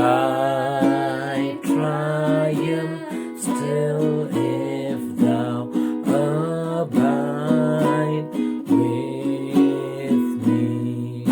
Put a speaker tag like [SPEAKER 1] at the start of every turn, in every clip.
[SPEAKER 1] I triumph still if thou abide with me.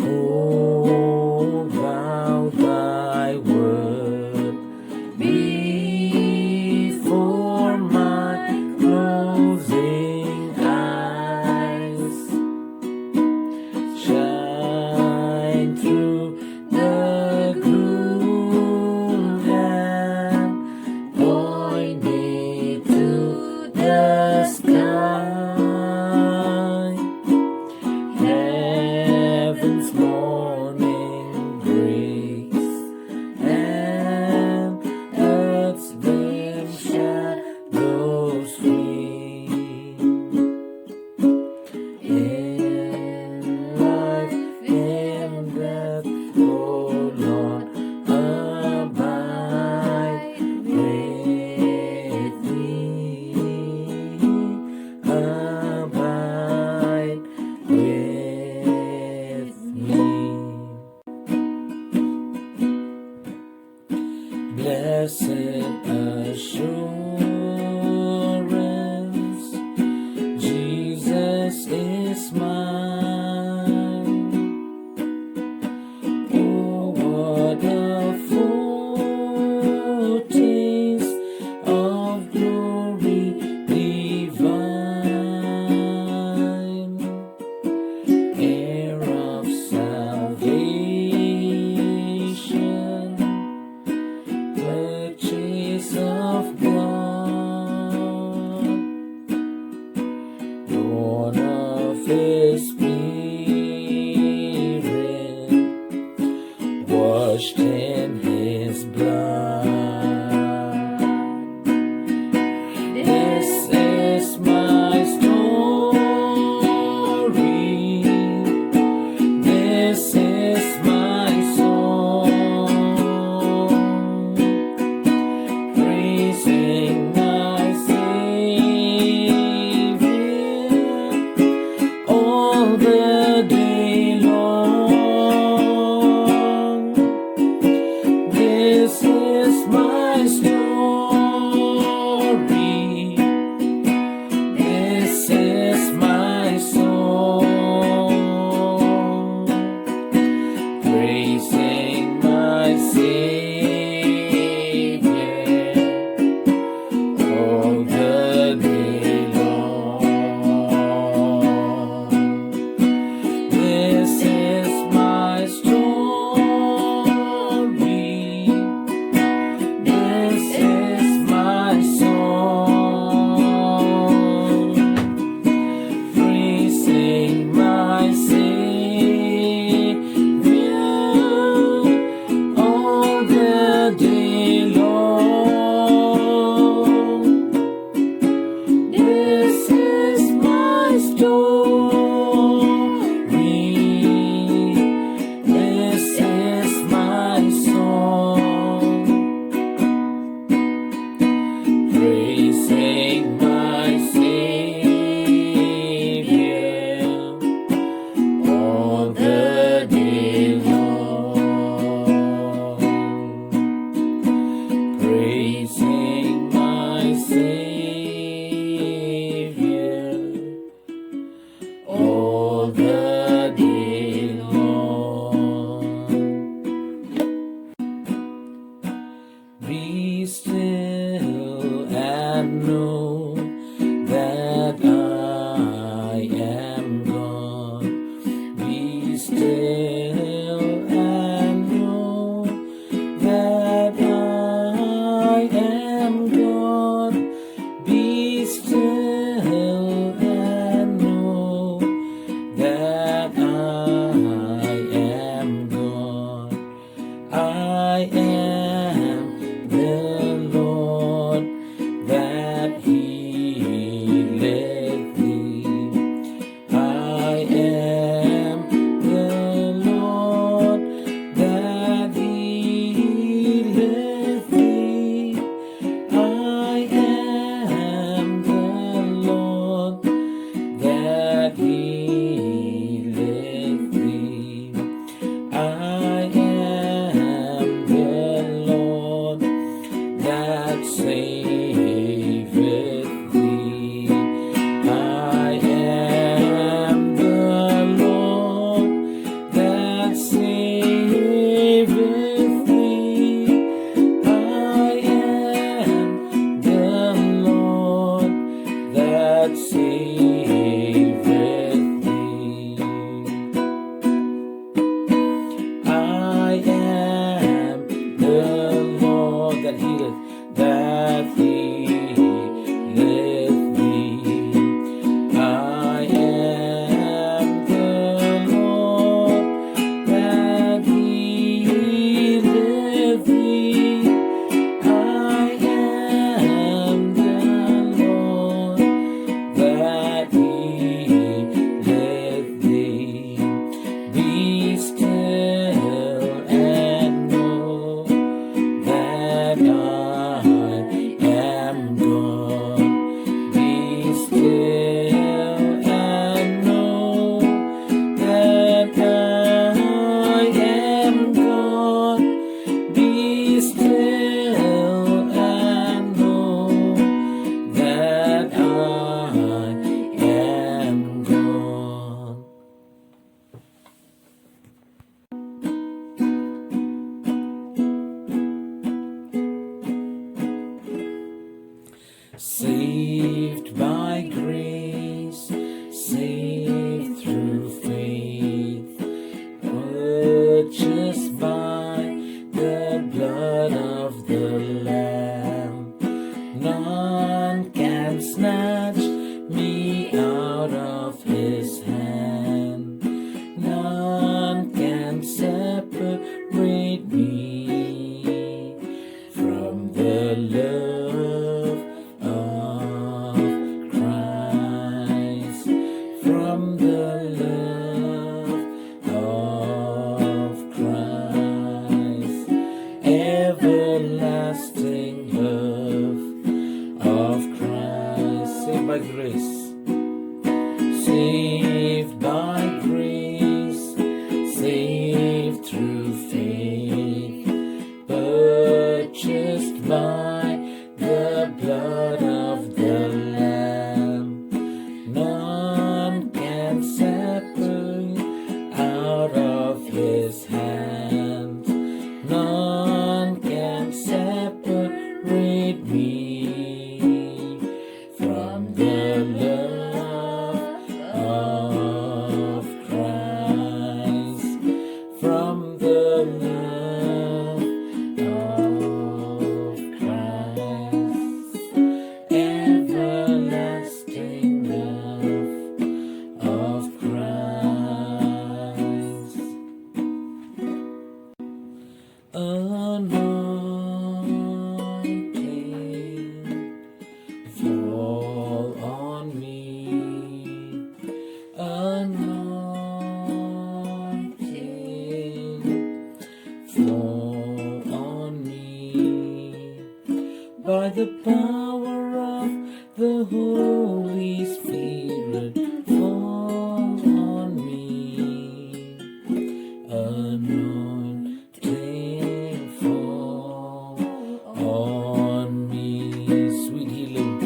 [SPEAKER 1] Oh, thou thy word before my closing eyes, shine through the gloom and point me to the sky. Heaven's morning breaks and earth's dim shadows flee. In life, in death, oh Lord, abide with me. Abide with me. Blessed assurance, Jesus is mine. Oh, what a foretaste of glory divine, heir of salvation, purchase of God, born of His Spirit, washed in His blood. This is my story. This is my song, praising my Savior all the day long. This is my story. This is my song, praising my Savior all the day long. This is my story. This is my song, praising my Savior all the day long. This is my story. This is my song, praising my Savior all the day long. Praising my Savior all the day long. Be still and know that I am God. Be still and know that I am God. Be still and know that I am God. I am the Lord that healeth thee. I am the Lord that healeth thee. I am the Lord that healeth thee. I anointing fall on me, anointing fall on me, by the power of the Holy Spirit fall on me, anointing fall on me, sweet healing,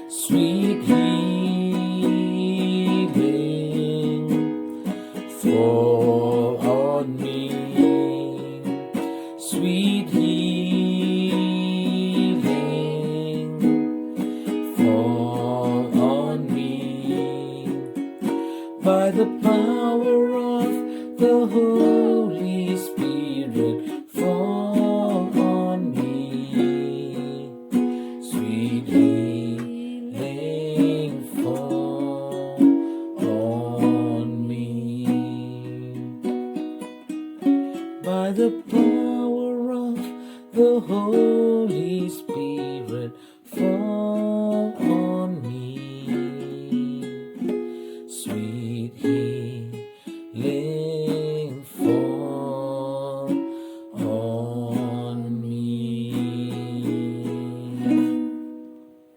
[SPEAKER 1] sweet healing fall on me, sweet healing fall on me, by the power of the Holy Spirit fall on me, sweet healing fall on me, by the power of the Holy Spirit